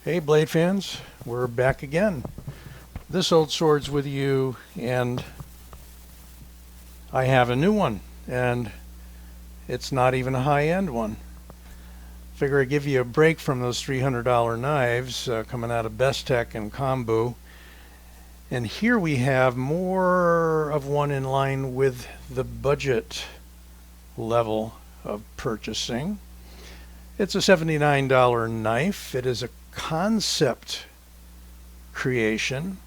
Hey blade fans, we're back again. This old sword's with you, and I have a new one, and it's not even a high-end one. Figure I'd give you a break from those $300 knives coming out of Bestech and Kombu. And here we have more of one in line with the budget level of purchasing. It's a $79 knife. It is a Kansept creation.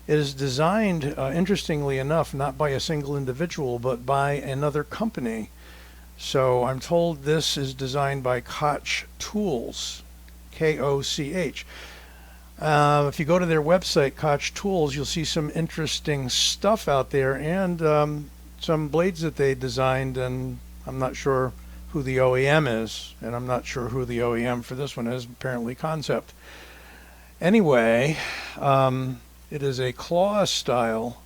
It is designed, interestingly enough, not by a single individual, but by another company. So I'm told this is designed by Koch Tools, K-O-C-H. If you go to their website, Koch Tools, you'll see some interesting stuff out there and some blades that they designed, and I'm not sure who the OEM is, and I'm not sure who the OEM for this one is, apparently Kansept. Anyway, it is a claw style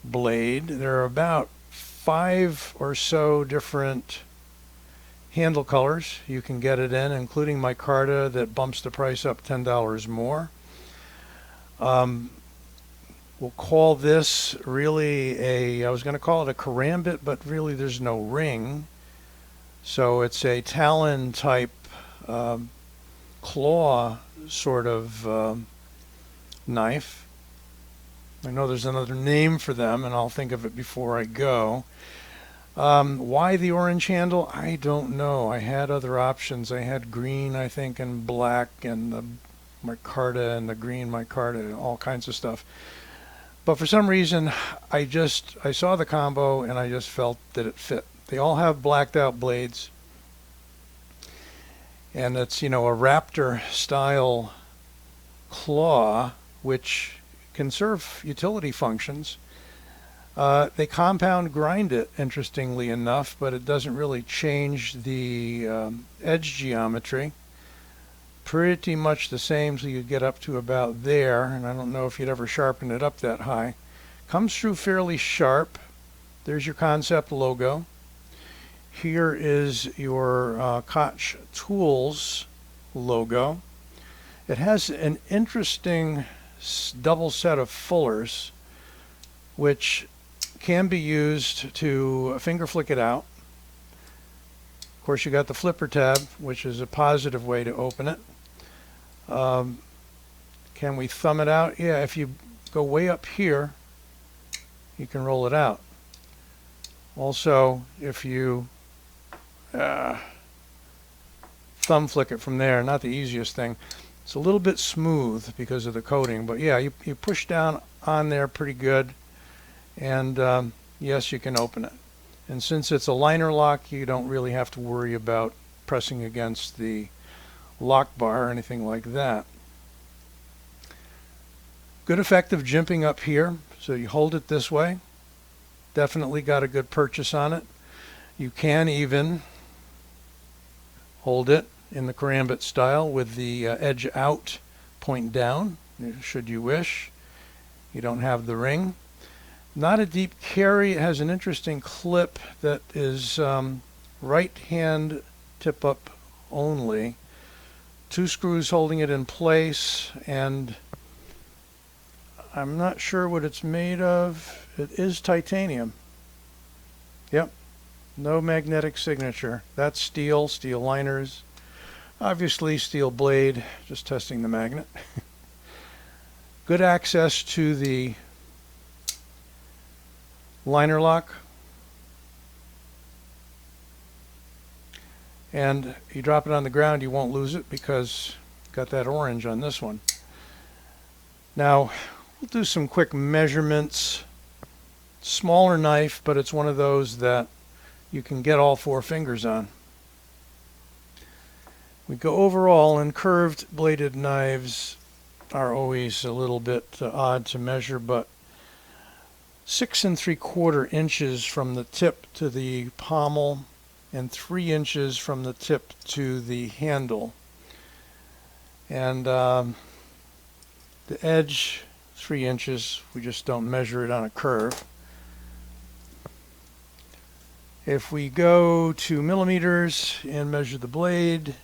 blade. There are about 5 or so different handle colors you can get it in, including micarta that bumps the price up $10 more. We'll call this really I was going to call it a karambit, but really there's no ring. So it's a Talon type claw sort of knife. I know there's another name for them, and I'll think of it before I go. Why the orange handle? I don't know. I had other options. I had green, I think, and black, and the micarta and the green micarta, all kinds of stuff. But for some reason, I saw the combo and I just felt that it fit. They all have blacked out blades, and it's, a Raptor style claw, which can serve utility functions. They compound grind it, interestingly enough, but it doesn't really change the edge geometry. Pretty much the same, so you get up to about there, and I don't know if you'd ever sharpen it up that high. Comes through fairly sharp. There's your Kansept logo. Here is your Koch Tools logo. It has an interesting double set of fullers, which can be used to finger flick it out. Of course, you got the flipper tab, which is a positive way to open it. Can we thumb it out? Yeah, if you go way up here, you can roll it out. Also, if you thumb flick it from there, not the easiest thing. It's a little bit smooth because of the coating, but yeah, you push down on there pretty good, and yes, you can open it. And since it's a liner lock, you don't really have to worry about pressing against the lock bar or anything like that. Good effective jimping up here, so you hold it this way. Definitely got a good purchase on it. You can even hold it in the karambit style with the edge out, point down, should you wish. You don't have the ring. Not a deep carry. It has an interesting clip that is right hand tip up only. 2 screws holding it in place, and I'm not sure what it's made of. It is titanium. Yep. No magnetic signature. That's steel liners. Obviously steel blade, just testing the magnet. Good access to the liner lock. And you drop it on the ground, you won't lose it because you've got that orange on this one. Now, we'll do some quick measurements. Smaller knife, but it's one of those that you can get all 4 fingers on. We go overall, and curved bladed knives are always a little bit odd to measure, but 6 3/4 inches from the tip to the pommel and 3 inches from the tip to the handle. And the edge, 3 inches. We just don't measure it on a curve. If we go to millimeters and measure the blade,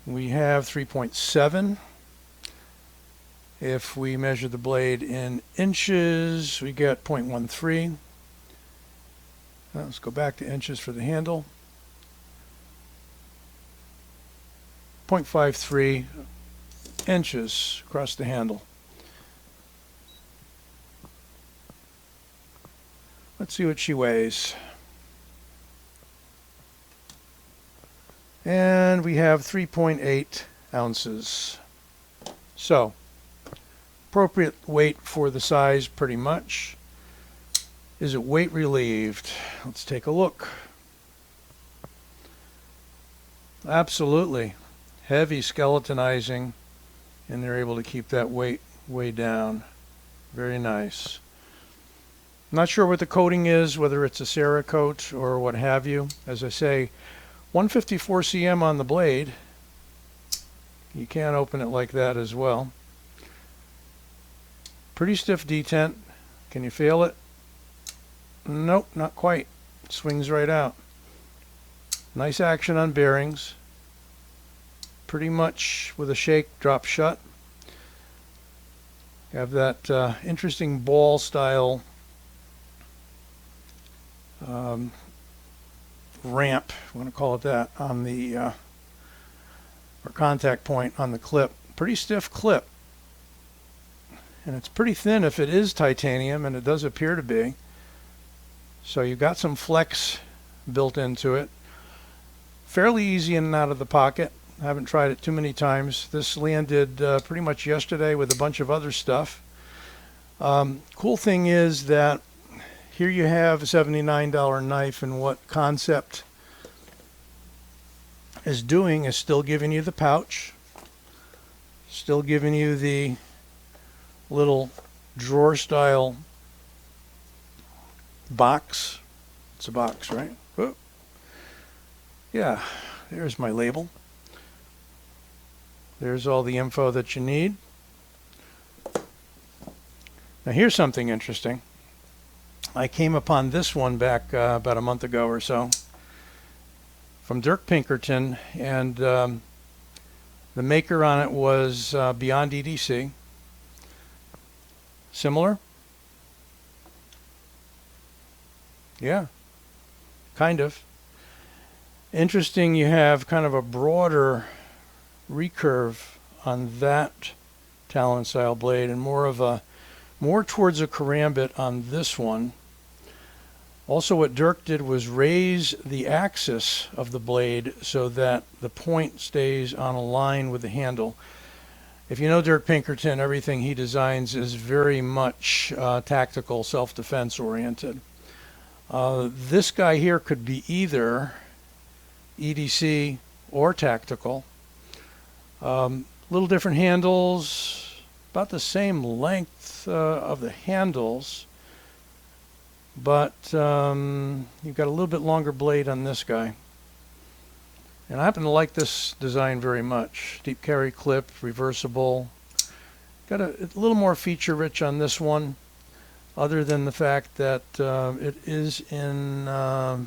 We have 3.7. If we measure the blade in inches, we get 0.13. Let's go back to inches for the handle. 0.53 inches across the handle. Let's see what she weighs. And we have 3.8 ounces. So, appropriate weight for the size pretty much. Is it weight relieved? Let's take a look. Absolutely. Heavy skeletonizing, and they're able to keep that weight way down. Very nice. I'm not sure what the coating is, whether it's a Cerakote or what have you. As I say, 154 cm on the blade. You can open it like that as well. Pretty stiff detent. Can you feel it? Nope, not quite. Swings right out. Nice action on bearings. Pretty much with a shake, drop shut. You have that interesting ball style ramp, I want to call it that, on the or contact point on the clip. Pretty stiff clip. And it's pretty thin if it is titanium, and it does appear to be. So you've got some flex built into it. Fairly easy in and out of the pocket. I haven't tried it too many times. This landed pretty much yesterday with a bunch of other stuff. Cool thing is that here you have a $79 knife, and what Kansept is doing is still giving you the pouch, still giving you the little drawer style box. It's a box, right? Whoa. Yeah, there's my label. There's all the info that you need. Now here's something interesting. I came upon this one back about a month ago or so from Dirk Pinkerton, and the maker on it was Beyond EDC. Similar? Yeah, kind of. Interesting, you have kind of a broader recurve on that Talon style blade and more towards a karambit on this one. Also, what Dirk did was raise the axis of the blade so that the point stays on a line with the handle. If you know Dirk Pinkerton, everything he designs is very much tactical, self-defense oriented. This guy here could be either EDC or tactical. Little different handles, about the same length of the handles, but you've got a little bit longer blade on this guy. And I happen to like this design very much. Deep carry clip, reversible. Got a little more feature rich on this one, other than the fact that it is in, I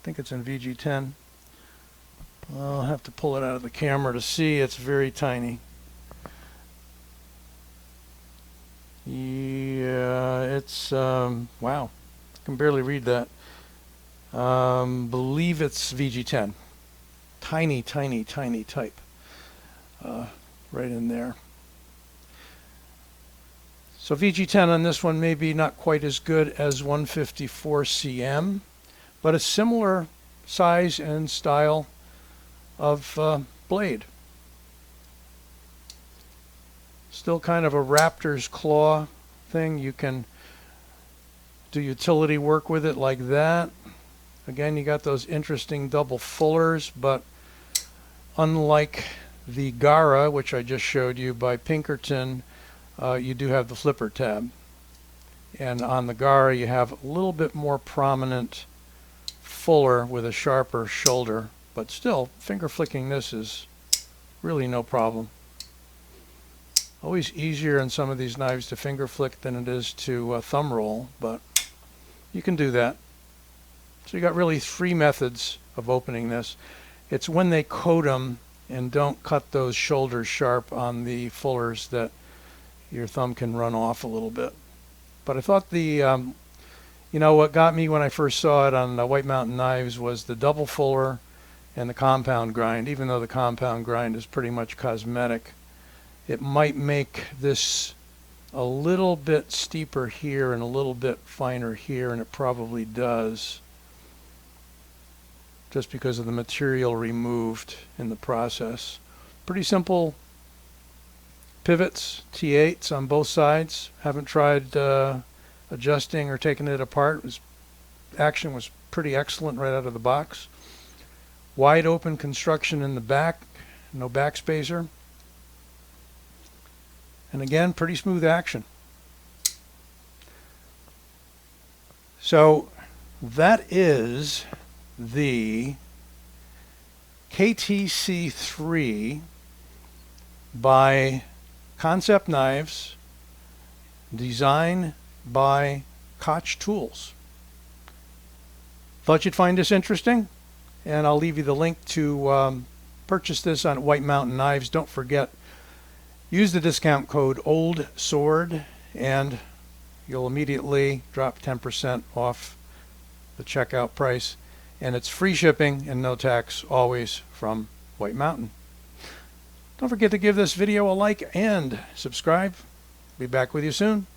think it's in VG10. I'll have to pull it out of the camera to see. It's very tiny. Yeah, it's, wow, I can barely read that. Believe it's VG10. Tiny, tiny, tiny type. Right in there. So VG10 on this one may be not quite as good as 154 cm, but a similar size and style of blade. Still kind of a raptor's claw thing. You can do utility work with it like that. Again, you got those interesting double fullers, but unlike the Gara, which I just showed you by Pinkerton, you do have the flipper tab. And on the Gara, you have a little bit more prominent fuller with a sharper shoulder. But still, finger flicking this is really no problem. Always easier in some of these knives to finger flick than it is to thumb roll, but you can do that. So you got really three methods of opening this. It's when they coat them and don't cut those shoulders sharp on the fullers that your thumb can run off a little bit. But I thought the you know, what got me when I first saw it on the White Mountain knives was the double fuller and the compound grind. Even though the compound grind is pretty much cosmetic, it might make this a little bit steeper here and a little bit finer here, and it probably does, just because of the material removed in the process. Pretty simple pivots, T8s on both sides. Haven't tried adjusting or taking it apart. Action was pretty excellent right out of the box. Wide open construction in the back, no backspacer. And again, pretty smooth action. So that is the KTC3 by Kansept Knives, design by Koch Tools. Thought you'd find this interesting, and I'll leave you the link to purchase this on White Mountain Knives. Don't forget, use the discount code OLDSWORD and you'll immediately drop 10% off the checkout price, and it's free shipping and no tax, always from White Mountain. Don't forget to give this video a like and subscribe. Be back with you soon.